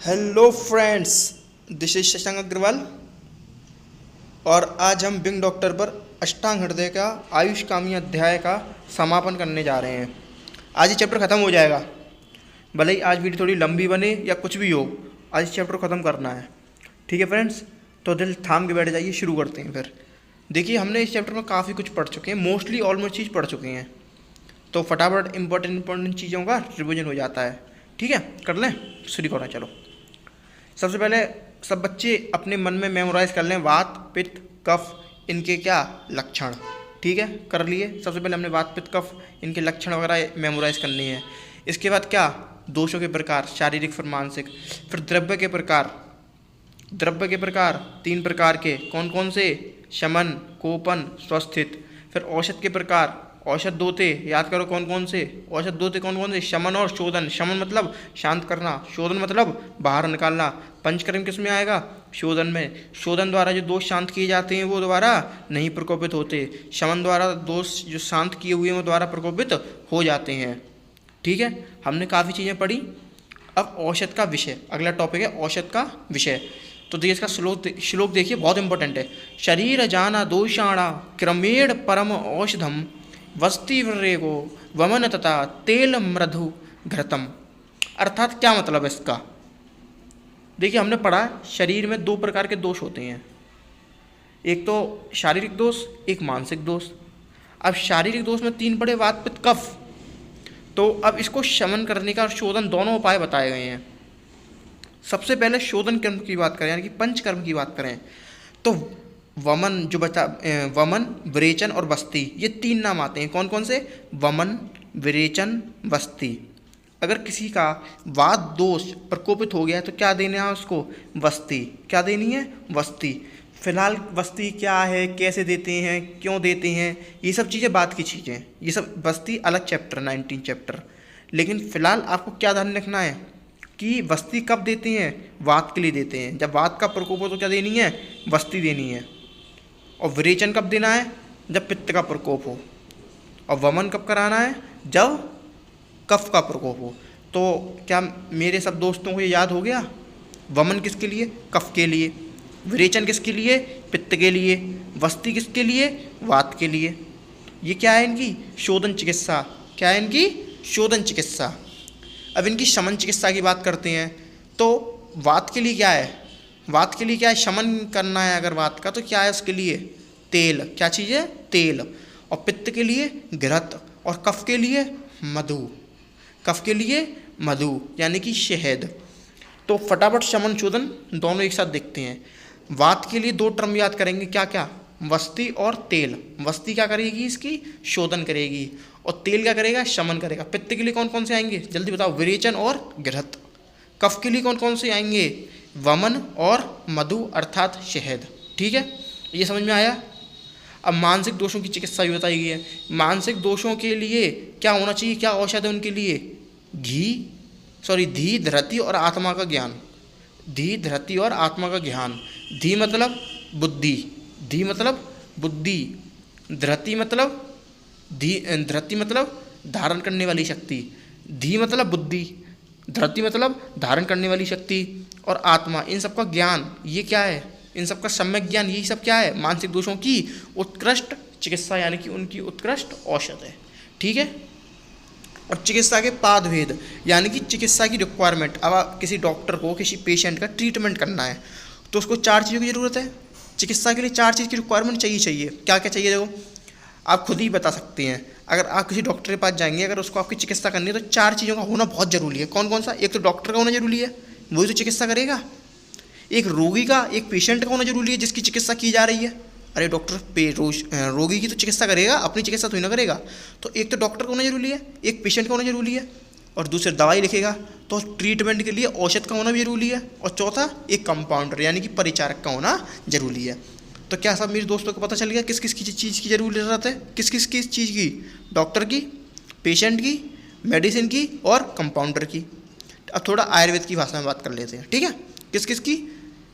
Hello friends, this is Shashank Agarwal और आज हम बिंग डॉक्टर पर अष्टांग हृदय का आयुष्कामी अध्याय का समापन करने जा रहे हैं। आज ये चैप्टर ख़त्म हो जाएगा, भले ही आज वीडियो थोड़ी लंबी बने या कुछ भी हो, आज इस चैप्टर को ख़त्म करना है। ठीक है फ्रेंड्स, तो दिल थाम के बैठ जाइए, शुरू करते हैं। फिर देखिए, हमने इस चैप्टर में काफ़ी कुछ पढ़ चुके हैं, मोस्टली ऑलमोस्ट चीज़ पढ़ चुके हैं, तो फटाफट इंपॉर्टेंट चीज़ों का रिविजन हो जाता है। ठीक है, कर लें, शुरू करें। चलो, सबसे पहले सब बच्चे अपने मन में मेमोराइज कर लें वात पित्त कफ इनके क्या लक्षण। ठीक है, कर लिए। सबसे पहले हमने वात पित्त कफ इनके लक्षण वगैरह मेमोराइज करने हैं। इसके बाद क्या, दोषों के प्रकार, शारीरिक फिर मानसिक, फिर द्रव्य के प्रकार। द्रव्य के प्रकार 3 प्रकार के, कौन कौन से? शमन, कोपन, स्वस्थित। फिर औषध के प्रकार, औषध 2 थे, याद करो कौन कौन से औषध 2 थे, कौन कौन से? शमन और शोधन। शमन मतलब शांत करना, शोधन मतलब बाहर निकालना। पंचकर्म किस में आएगा? शोधन में। शोधन द्वारा जो दोष शांत किए जाते हैं वो दोबारा नहीं प्रकोपित होते। शमन द्वारा दोष जो शांत किए हुए हैं वो दोबारा प्रकोपित हो जाते हैं। ठीक है, हमने काफ़ी चीज़ें पढ़ी। अब औषध का विषय, अगला टॉपिक है औषध का विषय। तो देखिए, इसका श्लोक देखिए, बहुत इंपॉर्टेंट है। शरीर जाना दोषाणा क्रमेण परम औषधम वस्ति व्रेगो वमन तथा तेल मृधु घृतम। अर्थात क्या मतलब है इसका? देखिए, हमने पढ़ा शरीर में 2 प्रकार के दोष होते हैं, एक तो शारीरिक दोष, एक मानसिक दोष। अब शारीरिक दोष में 3 पढ़े, वात पित्त कफ। तो अब इसको शमन करने का और शोधन दोनों उपाय बताए गए हैं। सबसे पहले शोधन कर्म की बात करें, यानी कि पंचकर्म की बात करें, तो वमन जो बचा, वमन, विरेचन और वस्ती, ये 3 नाम आते हैं। कौन कौन से? वमन, विरेचन, वस्ती। अगर किसी का वात दोष प्रकोपित हो गया है तो क्या देना है उसको? वस्ती। क्या देनी है? वस्ती। फिलहाल वस्ती क्या है, कैसे देते हैं, क्यों देते हैं, ये सब चीज़ें बात की चीज़ें, ये सब वस्ती अलग चैप्टर, 19 चैप्टर। लेकिन फिलहाल आपको क्या ध्यान रखना है कि वस्ती कब देते हैं? वात के लिए देते हैं। जब वात का प्रकोप हो तो क्या देनी है? वस्ती देनी है। और विरेचन कब देना है? जब पित्त का प्रकोप हो। और वमन कब कराना है? जब कफ का प्रकोप हो। तो क्या मेरे सब दोस्तों को ये याद हो गया? वमन किसके लिए? कफ के लिए। विरेचन किसके लिए? पित्त के लिए। वस्ती किसके लिए? वात के लिए। ये क्या है इनकी? शोधन चिकित्सा। क्या है इनकी? शोधन चिकित्सा। अब इनकी शमन चिकित्सा की बात करते हैं। तो वात के लिए क्या है? वात के लिए क्या है? शमन करना है अगर वात का, तो क्या है उसके लिए? तेल। क्या चीज़ है? तेल। और पित्त के लिए घृत, और कफ के लिए मधु। कफ के लिए मधु यानी कि शहद। तो फटाफट शमन शोधन दोनों एक साथ देखते हैं। वात के लिए 2 टर्म याद करेंगे, क्या क्या? वस्ती और तेल। वस्ती क्या करेगी? इसकी शोधन करेगी। और तेल क्या करेगा? शमन करेगा। पित्त के लिए कौन कौन से आएंगे जल्दी बताओ? विरेचन और घृत। कफ के लिए कौन कौन से आएंगे? वमन और मधु अर्थात शहद। ठीक है, ये समझ में आया। अब मानसिक दोषों की चिकित्सा भी बताई गई है। मानसिक दोषों के लिए क्या होना चाहिए, क्या औषध है उनके लिए? धी, धृति और आत्मा का ज्ञान। धी, धृति और आत्मा का ज्ञान। धी मतलब बुद्धि, धी मतलब बुद्धि, धृति मतलब धारण करने वाली शक्ति। धी मतलब बुद्धि, धृति मतलब धारण करने वाली शक्ति, और आत्मा, इन सब का ज्ञान। ये क्या है? इन सब का सम्यक ज्ञान। यही सब क्या है? मानसिक दोषों की उत्कृष्ट चिकित्सा, यानी कि उनकी उत्कृष्ट औषध है। ठीक है, और चिकित्सा के पादभेद, यानी कि चिकित्सा की रिक्वायरमेंट। अब किसी डॉक्टर को किसी पेशेंट का ट्रीटमेंट करना है तो उसको 4 चीज़ों की ज़रूरत है। चिकित्सा के लिए 4 चीज़ की रिक्वायरमेंट चाहिए। क्या क्या चाहिए? देखो, आप खुद ही बता सकते हैं। अगर आप किसी डॉक्टर के पास जाएंगे, अगर उसको आपकी चिकित्सा करनी है तो 4 चीज़ों का होना बहुत ज़रूरी है। कौन कौन सा? एक तो डॉक्टर का होना जरूरी है, वही तो चिकित्सा करेगा। एक रोगी का, एक पेशेंट का होना जरूरी है जिसकी चिकित्सा की जा रही है। अरे डॉक्टर रोगी की तो चिकित्सा करेगा, अपनी चिकित्सा तो ही ना करेगा। तो एक तो डॉक्टर का होना जरूरी है, एक पेशेंट का होना जरूरी है, और दूसरे दवाई लिखेगा तो ट्रीटमेंट के लिए औषध का होना भी जरूरी है, और चौथा एक कंपाउंडर यानी कि परिचारक का होना जरूरी है। तो क्या सब मेरे दोस्तों को पता चल गया किस किस की चीज़ की ज़रूरत है? किस किस चीज़ की? डॉक्टर की, पेशेंट की, मेडिसिन की और कंपाउंडर की। अब थोड़ा आयुर्वेद की भाषा में बात कर लेते हैं। ठीक है, किस किस की?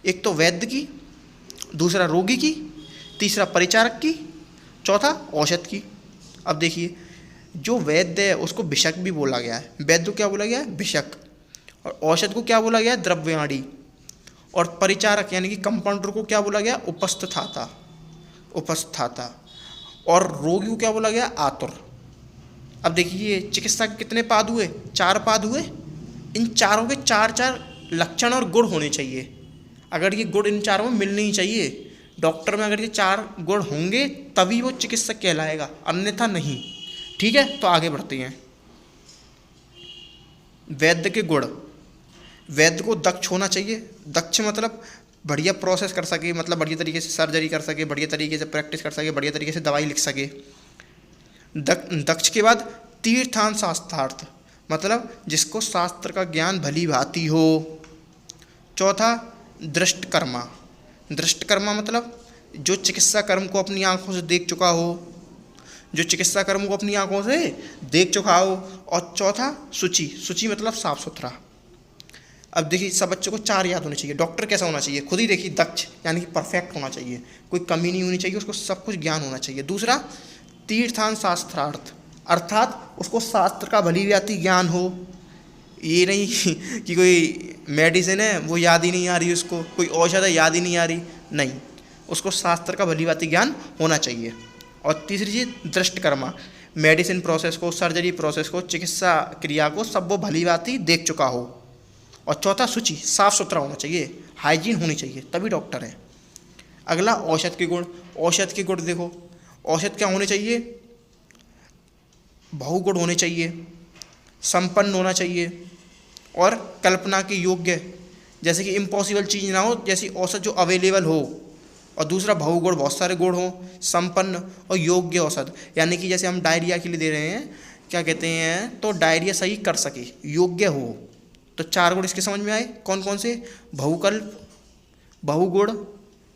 एक तो वैद्य की, दूसरा रोगी की, तीसरा परिचारक की, चौथा औषध की। अब देखिए, जो वैद्य है उसको भिषक भी बोला गया है। वैद्य को क्या बोला गया है? भिषक। और औषध को क्या बोला गया है? द्रव्यवाणी। और परिचारक यानी कि कंपाउंडर को क्या बोला गया? उपस्थाता। उपस्थाता। और रोगी को क्या बोला गया? आतुर। अब देखिए, चिकित्सा के कितने पाद हुए? 4 पाद हुए। इन चारों के 4 लक्षण और गुण होने चाहिए। अगर ये गुण इन चारों में मिलने ही चाहिए। डॉक्टर में अगर ये 4 गुण होंगे तभी वो चिकित्सक कहलाएगा, अन्यथा नहीं। ठीक है, तो आगे बढ़ते हैं। वैद्य के गुण। वैद्य को दक्ष होना चाहिए। दक्ष मतलब बढ़िया प्रोसेस कर सके, मतलब बढ़िया तरीके से सर्जरी कर सके, बढ़िया तरीके से प्रैक्टिस कर सके, बढ़िया तरीके से दवाई लिख सके। दक्ष के बाद तीर्थांत शास्त्रार्थ, मतलब जिसको शास्त्र का ज्ञान भली भांति हो। चौथा दृष्टकर्मा। दृष्टकर्मा मतलब जो चिकित्सा कर्म को अपनी आंखों से देख चुका हो, जो चिकित्सा कर्म को अपनी आंखों से देख चुका हो। और चौथा शुचि। शुचि मतलब साफ सुथरा। अब देखिए, सब बच्चों को 4 याद होने चाहिए। डॉक्टर कैसा होना चाहिए? खुद ही देखिए, दक्ष यानी कि परफेक्ट होना चाहिए, कोई कमी नहीं होनी चाहिए, उसको सब कुछ ज्ञान होना चाहिए। दूसरा तीर्थांत शास्त्रार्थ, अर्थात उसको शास्त्र का भली भांति ज्ञान हो। ये नहीं कि कोई मेडिसिन है वो याद ही नहीं आ रही, उसको कोई औषध है याद ही नहीं आ रही, नहीं, उसको शास्त्र का भली भांति ज्ञान होना चाहिए। और तीसरी चीज़ दृष्टकर्मा, मेडिसिन प्रोसेस को, सर्जरी प्रोसेस को, चिकित्सा क्रिया को सब वो भली भांति देख चुका हो। और चौथा शुचि, साफ सुथरा होना चाहिए, हाइजीन होनी चाहिए, तभी डॉक्टर है। अगला औषध के गुण। औषध के गुण देखो, औषध क्या होने चाहिए? बहुगुण होने चाहिए, संपन्न होना चाहिए और कल्पना के योग्य, जैसे कि इम्पॉसिबल चीज़ ना हो, जैसी औषध जो अवेलेबल हो। और दूसरा बहुगुण, बहुत सारे गुण हो, संपन्न और योग्य औषध, यानी कि जैसे हम डायरिया के लिए दे रहे हैं, क्या कहते हैं, तो डायरिया सही कर सके, योग्य हो। तो 4 गुण इसके समझ में आए, कौन कौन से? बहुकल्प, बहुगुण,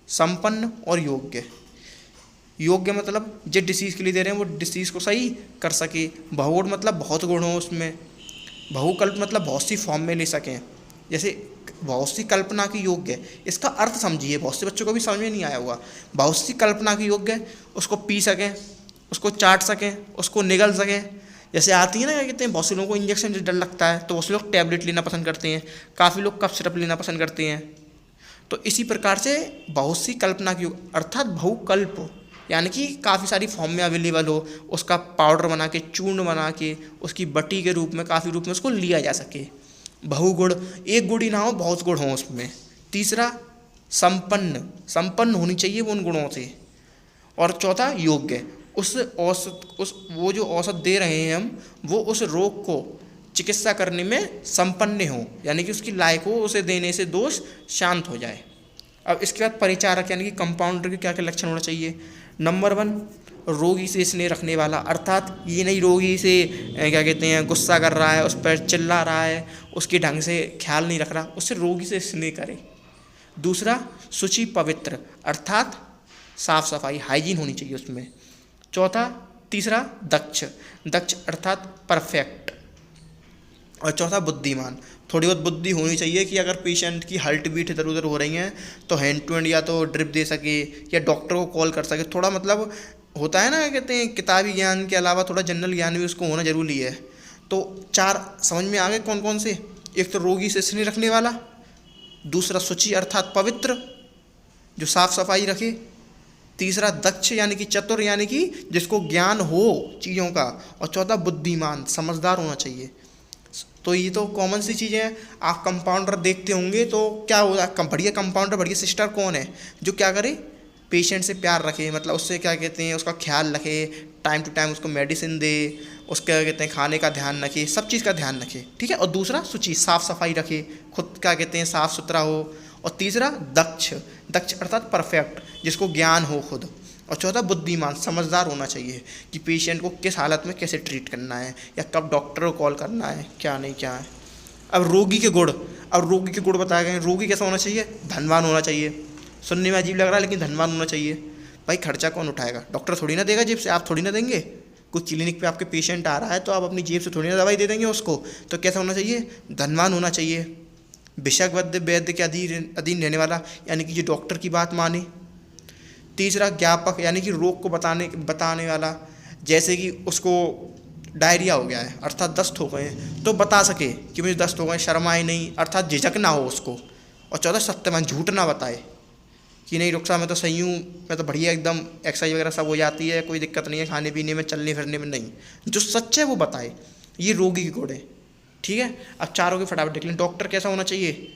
संपन्न और योग्य। योग्य मतलब जिस डिसीज़ के लिए दे रहे हैं वो डिसीज़ को सही कर सके। बहुगुण मतलब बहुत गुण हो उसमें। बहुकल्प मतलब बहुत सी फॉर्म में ले सकें, जैसे बहुत सी कल्पना की योग्य। इसका अर्थ समझिए, बहुत से बच्चों को भी समझ में नहीं आया होगा। बहुत सी कल्पना की योग्य, उसको पी सकें, उसको चाट सकें, उसको निगल सकें। जैसे आती है ना, क्या कहते हैं, बहुत से लोगों को इंजेक्शन से डर लगता है तो बहुत से लोग टैबलेट लेना पसंद करते हैं, काफ़ी लोग कफ सिरप लेना पसंद करते हैं। तो इसी प्रकार से बहुत सी कल्पना की, अर्थात बहुकल्प, यानी कि काफ़ी सारी फॉर्म में अवेलेबल हो, उसका पाउडर बना के, चूर्ण बना के, उसकी बटी के रूप में, काफ़ी रूप में उसको लिया जा सके। बहुगुण, एक गुण ही ना हो, बहुत गुण हो उसमें। तीसरा संपन्न, संपन्न होनी चाहिए वो उन गुणों से। और चौथा योग्य, उस औषध, वो जो औषध दे रहे हैं हम, वो उस रोग को चिकित्सा करने में संपन्न हो, यानी कि उसकी लायक हो, उसे देने से दोष शांत हो जाए। अब इसके बाद परिचारक यानी कि कंपाउंडर के क्या क्या लक्षण होना चाहिए? नंबर 1, रोगी से स्नेह रखने वाला, अर्थात ये नहीं रोगी से क्या कहते हैं गुस्सा कर रहा है, उस पर चिल्ला रहा है, उसके ढंग से ख्याल नहीं रख रहा, उससे रोगी से स्नेह करे। दूसरा शुचि पवित्र, अर्थात साफ सफाई, हाइजीन होनी चाहिए उसमें। तीसरा दक्ष, दक्ष अर्थात परफेक्ट। और चौथा बुद्धिमान, थोड़ी बहुत बुद्धि होनी चाहिए कि अगर पेशेंट की हार्ट बीट इधर उधर हो रही हैं तो हैंड टू हैंड या तो ड्रिप दे सके या डॉक्टर को कॉल कर सके। थोड़ा मतलब होता है ना, कहते हैं किताबी ज्ञान के अलावा थोड़ा जनरल ज्ञान भी उसको होना जरूरी है। तो 4 समझ में आ गए कौन कौन से? एक तो रोगी से स्नेह रखने वाला, दूसरा शुचि अर्थात पवित्र जो साफ सफाई रखे, तीसरा दक्ष यानी कि चतुर यानी कि जिसको ज्ञान हो चीज़ों का, और चौथा बुद्धिमान समझदार होना चाहिए। तो ये तो कॉमन सी चीज़ें हैं। आप कंपाउंडर देखते होंगे तो क्या होगा, बढ़िया कंपाउंडर, बढ़िया सिस्टर कौन है जो क्या करे, पेशेंट से प्यार रखे, मतलब उससे क्या कहते हैं उसका ख्याल रखे, टाइम टू टाइम उसको मेडिसिन दे, उसके क्या कहते हैं खाने का ध्यान रखे, सब चीज़ का ध्यान रखे, ठीक है। और दूसरा शुचि, साफ सफाई रखे, खुद क्या कहते हैं साफ सुथरा हो। और तीसरा दक्ष, दक्ष अर्थात परफेक्ट जिसको ज्ञान हो खुद। और चौथा बुद्धिमान, समझदार होना चाहिए कि पेशेंट को किस हालत में कैसे ट्रीट करना है या कब डॉक्टर को कॉल करना है, क्या नहीं क्या है। अब रोगी के गुण, अब रोगी के गुण बताए गए। रोगी कैसा होना चाहिए? धनवान होना चाहिए। सुनने में अजीब लग रहा है लेकिन धनवान होना चाहिए। भाई खर्चा कौन उठाएगा? डॉक्टर थोड़ी ना देगा जेब से, आप थोड़ी ना देंगे। कोई क्लिनिक पे आपके पेशेंट आ रहा है तो आप अपनी जेब से थोड़ी ना दवाई दे देंगे उसको। तो कैसा होना चाहिए? धनवान होना चाहिए। विशेषज्ञ वैद्य के अधीन रहने वाला, यानी कि जो डॉक्टर की बात माने, तीसरा ज्ञापक यानी कि रोग को बताने वाला, जैसे कि उसको डायरिया हो गया है अर्थात दस्त हो गए हैं तो बता सके कि मुझे दस्त हो गए, शर्माए नहीं अर्थात झिझक ना हो उसको। और चौथा सत्यवान, झूठ ना बताए कि नहीं डॉक्टर साहब मैं तो सही हूँ, मैं तो बढ़िया एकदम एक्सरसाइज वगैरह सब हो जाती है, कोई दिक्कत नहीं है खाने पीने में, चलने फिरने में, नहीं। जो सच है वो बताए, ये रोगी के गुण है। ठीक है, अब चारों के फटाफट देख लें। डॉक्टर कैसा होना चाहिए?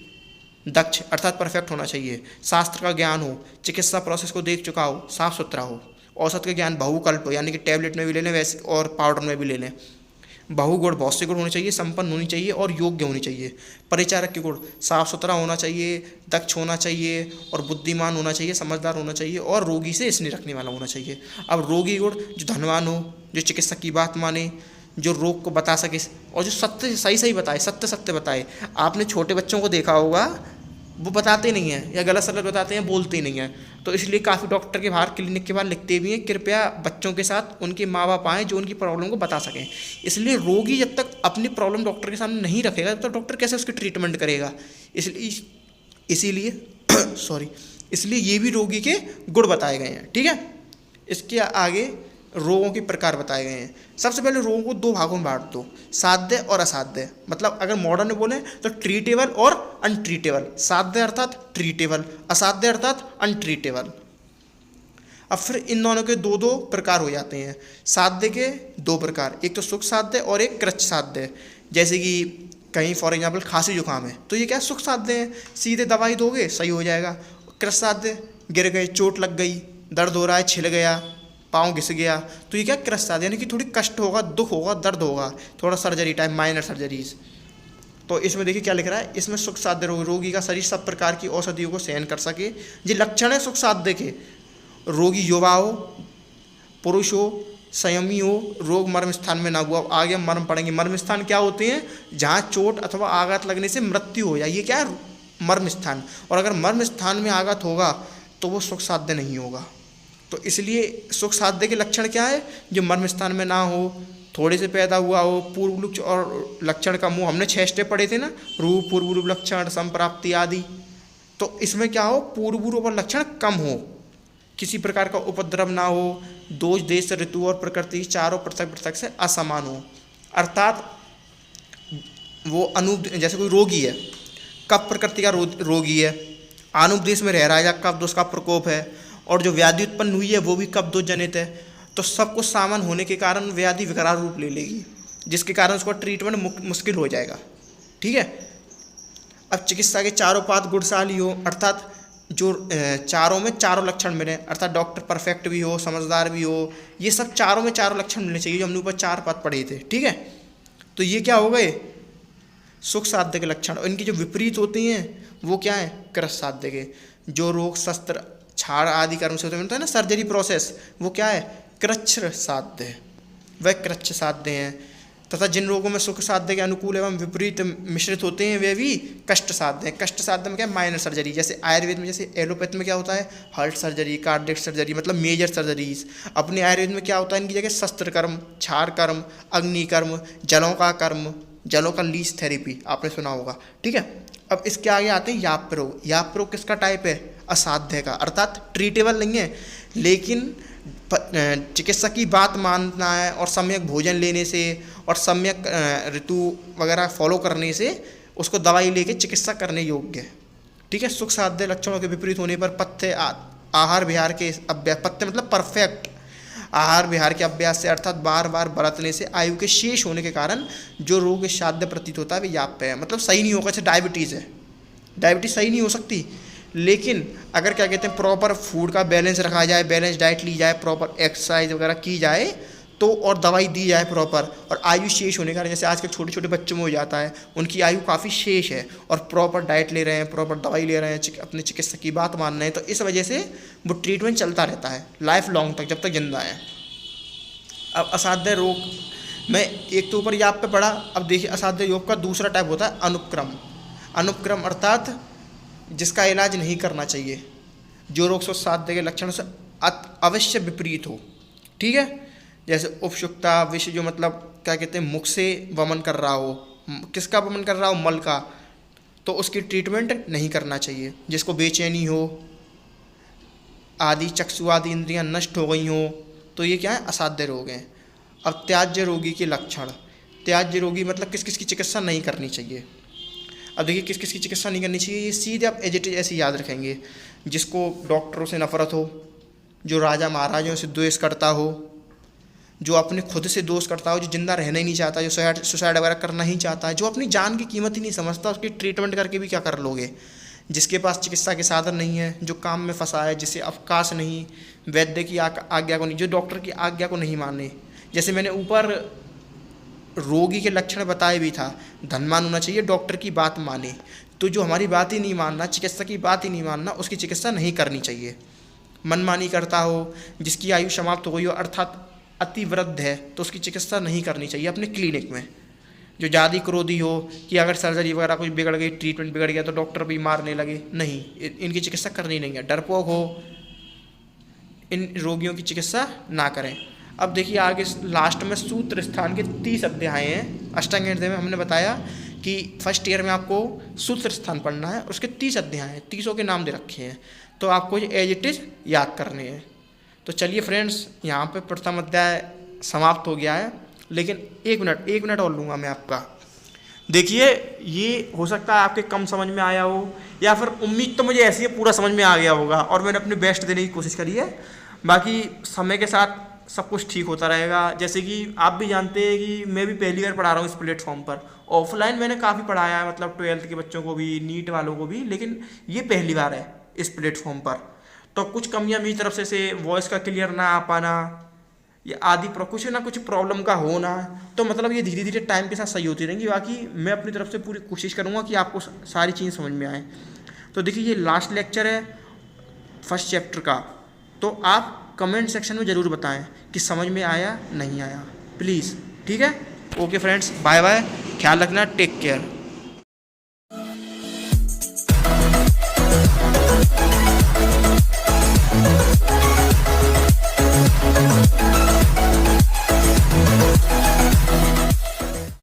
दक्ष अर्थात परफेक्ट होना चाहिए, शास्त्र का ज्ञान हो, चिकित्सा प्रोसेस को देख चुका हो, साफ सुथरा हो, औसत का ज्ञान, बहुकल्प यानी कि टैबलेट में भी ले लें वैसे और पाउडर में भी ले लें, बहुगुण बहुत से गुण होने चाहिए, संपन्न होनी चाहिए और योग्य होनी चाहिए। परिचारक के गुण, साफ सुथरा होना चाहिए, दक्ष होना चाहिए और बुद्धिमान होना चाहिए, समझदार होना चाहिए और रोगी से स्नेह रखने वाला होना चाहिए। अब रोगी गुण, जो धनवान हो, जो चिकित्सक की बात माने, जो रोग को बता सके और जो सत्य सही बताए, सत्य बताए। आपने छोटे बच्चों को देखा होगा, वो बताते नहीं हैं या गलत सलत बताते हैं, बोलते नहीं हैं। तो इसलिए काफ़ी डॉक्टर के बाहर, क्लिनिक के बाहर लिखते भी हैं कृपया बच्चों के साथ उनके माँ बाप आएँ जो उनकी प्रॉब्लम को बता सकें। इसलिए रोगी जब तक अपनी प्रॉब्लम डॉक्टर के सामने नहीं रखेगा तो डॉक्टर कैसे उसकी ट्रीटमेंट करेगा। इसीलिए इसलिए ये भी रोगी के गुण बताए गए हैं। ठीक है, इसके आगे रोगों के प्रकार बताए गए हैं। सबसे पहले रोगों को दो भागों में बांट दो, साध्य और असाध्य। मतलब अगर मॉडर्न में बोले तो ट्रीटेबल और अनट्रीटेबल। साध्य अर्थात ट्रीटेबल, असाध्य अर्थात अनट्रीटेबल। अब फिर इन दोनों के दो दो प्रकार हो जाते हैं। साध्य के दो प्रकार, एक तो सुख साध्य और एक कृच्छ साध्य। जैसे कि कहीं फॉर एग्जाम्पल खांसी जुकाम है तो ये क्या सुख साध्य है, सीधे दवाई दोगे सही हो जाएगा। कृच्छ साध्य, गिर गए, चोट लग गई, दर्द हो रहा है, छिल गया, पाँव घिस गया, तो ये क्या कृच्छ साध्य यानी कि थोड़ी कष्ट होगा, दुख होगा, दर्द होगा, थोड़ा सर्जरी टाइप, माइनर सर्जरीज। तो इसमें देखिए क्या लिख रहा है, इसमें सुख साध्य रोगी का शरीर सब प्रकार की औषधियों को सहन कर सके। ये लक्षण है सुख साध्य के। रोगी युवा हो, पुरुष हो, संयमी हो, रोग मर्म स्थान में ना हुआ। आगे हम मर्म पढ़ेंगे। मर्म स्थान क्या होते हैं? जहाँ चोट अथवा आघात लगने से मृत्यु हो जाए, ये क्या है? मर्म स्थान। और अगर मर्म स्थान में आघात होगा तो वो सुख साध्य नहीं होगा। तो इसलिए सुख साध्य के लक्षण क्या है? जो मर्म स्थान में ना हो, थोड़े से पैदा हुआ हो, पूर्व रूप और लक्षण का मुँह, हमने 6 स्टेप पढ़े थे ना, रूप, पूर्व रूप लक्षण, संप्राप्ति आदि। तो इसमें क्या हो? पूर्व रूप और लक्षण कम हो, किसी प्रकार का उपद्रव ना हो, दोष, देश, ऋतु और प्रकृति चारों पृथक पृथक से असमान हो। अर्थात वो जैसे कोई रोगी है, कफ प्रकृति का रोगी है, अनुपदेश में रह रहा है या कफ दोष का प्रकोप है, और जो व्याधि उत्पन्न हुई है वो भी कफ दोष जनित है, तो सब कुछ सामान होने के कारण व्याधि विकराल रूप ले लेगी, जिसके कारण उसका ट्रीटमेंट मुश्किल हो जाएगा। ठीक है, अब चिकित्सा के चारों पात गुणशाली हो, अर्थात जो चारों में चारों लक्षण मिले, अर्थात डॉक्टर परफेक्ट भी हो, समझदार भी हो, ये सब चारों में चारों लक्षण मिलने चाहिए, जो हमने ऊपर 4 पात पढ़े थे। ठीक है, तो ये क्या हो गए? सुख साध्य के लक्षण। और इनके जो विपरीत होते हैं वो क्या है? कृच्छ साध्य के। जो रोग, शस्त्र, छाड़ आदि कर्म से होता है ना, सर्जरी प्रोसेस, वो क्या है? कृच्छ साध्य है, वह कृच्छ साध्य हैं। तथा जिन रोगों में सुख साध्य के अनुकूल एवं विपरीत मिश्रित होते हैं वे भी कष्ट साध्य हैं। कष्ट साध्य में क्या है? Minor surgery. जैसे आयुर्वेद में, जैसे एलोपैथ में क्या होता है? हार्ट सर्जरी, कार्डियक सर्जरी, मतलब मेजर सर्जरीज। अपने आयुर्वेद में क्या होता है? इनकी जगह शस्त्र कर्म, छाड़ कर्म, अग्नि कर्म, जलों का कर्म, जलों का लीच थेरेपी आपने सुना होगा। ठीक है, अब इसके आगे आते हैं याप रोग। याप रोग किसका टाइप है? असाध्य का, अर्थात ट्रीटेबल नहीं है, लेकिन चिकित्सक की बात मानना है और सम्यक भोजन लेने से और सम्यक ऋतु वगैरह फॉलो करने से उसको दवाई लेके चिकित्सा करने योग्य है। ठीक है, सुख साध्य लक्षणों के विपरीत होने पर पथ्य आहार विहार के अभ्यास, पथ्य मतलब परफेक्ट आहार विहार के अभ्यास से, अर्थात बार बार बरतने से आयु के शेष होने के कारण जो रोग साध्य प्रतीत होता है वे याप्य है, मतलब सही नहीं होगा। जैसे डायबिटीज़ है, डायबिटीज़ सही नहीं हो सकती, लेकिन अगर क्या कहते हैं प्रॉपर फूड का बैलेंस रखा जाए, बैलेंस डाइट ली जाए, प्रॉपर एक्सरसाइज वगैरह की जाए तो, और दवाई दी जाए प्रॉपर, और आयु शेष होने के कारण, जैसे आजकल छोटे छोटे बच्चों में हो जाता है, उनकी आयु काफ़ी शेष है और प्रॉपर डाइट ले रहे हैं, प्रॉपर दवाई ले रहे हैं, अपने चिकित्सक की बात मान रहे हैं, तो इस वजह से वो ट्रीटमेंट चलता रहता है लाइफ लॉन्ग तक, जब तक जिंदा है। अब असाध्य रोग में एक तो ऊपर ये आप पे पढ़ा। अब देखिए असाध्य योग का दूसरा टाइप होता है अनुपक्रम। अनुपक्रम अर्थात जिसका इलाज नहीं करना चाहिए, जो रोग साध्य के लक्षणों से अवश्य विपरीत हो। ठीक है, जैसे उपसुक्ता विष, जो मतलब क्या कहते हैं मुख से वमन कर रहा हो, किसका वमन कर रहा हो? मल का, तो उसकी ट्रीटमेंट नहीं करना चाहिए। जिसको बेचैनी हो, आदि चक्षु आदि इंद्रियां नष्ट हो गई हों तो ये क्या है, असाध्य रोग हैं। अब त्याज्य रोगी के लक्षण। त्याज्य रोगी मतलब किस किस की चिकित्सा नहीं करनी चाहिए। अब देखिए किस किस की चिकित्सा नहीं करनी चाहिए, ये सीधे आप एज इट इज ऐसे याद रखेंगे। जिसको डॉक्टरों से नफरत हो, जो राजा महाराजाओं से द्वेष करता हो, जो अपने खुद से दोष करता हो, जो जिंदा रहना ही नहीं चाहता, जो सुसाइड वगैरह करना ही चाहता है, जो अपनी जान की कीमत ही नहीं समझता, उसकी ट्रीटमेंट करके भी क्या कर लोगे। जिसके पास चिकित्सा के साधन नहीं है, जो काम में फंसा है, जिसे अवकाश नहीं, वैद्य की आज्ञा को नहीं, जो डॉक्टर की आज्ञा को नहीं माने। जैसे मैंने ऊपर रोगी के लक्षण बताए भी था, धनवान होना चाहिए, डॉक्टर की बात माने। तो जो हमारी बात ही नहीं मानना, चिकित्सा की बात ही नहीं मानना, उसकी चिकित्सा नहीं करनी चाहिए। मनमानी करता हो, जिसकी आयु समाप्त हो गई हो अर्थात अति वृद्ध है, तो उसकी चिकित्सा नहीं करनी चाहिए अपने क्लिनिक में। जो ज़्यादा क्रोधी हो कि अगर सर्जरी वगैरह कुछ बिगड़ गई, ट्रीटमेंट बिगड़ गया तो डॉक्टर भी मारने लगे, नहीं, इनकी चिकित्सा करनी नहीं है। डरपोक हो, इन रोगियों की चिकित्सा ना करें। अब देखिए आगे लास्ट में सूत्र स्थान के 30 अध्याय हैं। अष्टांग हृदय में हमने बताया कि फर्स्ट ईयर में आपको सूत्र स्थान पढ़ना है, उसके 30 अध्याय हैं, 30 के नाम दे रखे हैं, तो आपको ये एज इट इज याद करने हैं। तो चलिए फ्रेंड्स, यहाँ पे प्रथम अध्याय समाप्त हो गया है, लेकिन एक मिनट और लूँगा मैं आपका। देखिए ये हो सकता है आपके कम समझ में आया हो, या फिर उम्मीद तो मुझे ऐसी है पूरा समझ में आ गया होगा, और मैंने अपनी बेस्ट देने की कोशिश करी है। बाकी समय के साथ सब कुछ ठीक होता रहेगा। जैसे कि आप भी जानते हैं कि मैं भी पहली बार पढ़ा रहा हूँ इस प्लेटफॉर्म पर। ऑफलाइन मैंने काफ़ी पढ़ाया है, मतलब 12th के बच्चों को भी, नीट वालों को भी, लेकिन ये पहली बार है इस प्लेटफॉर्म पर। तो कुछ कमियां मेरी तरफ से वॉइस का क्लियर ना आ पाना, या आदि कुछ ना कुछ प्रॉब्लम का होना, तो मतलब ये धीरे धीरे टाइम के साथ सही होती रहेंगी। बाकी मैं अपनी तरफ से पूरी कोशिश करूँगा कि आपको सारी चीज़ें समझ में आए। तो देखिए ये लास्ट लेक्चर है फर्स्ट चैप्टर का, तो आप कमेंट सेक्शन में ज़रूर बताएं कि समझ में आया नहीं आया, प्लीज़। ठीक है, ओके फ्रेंड्स, बाय बाय, ख्याल रखना, टेक केयर।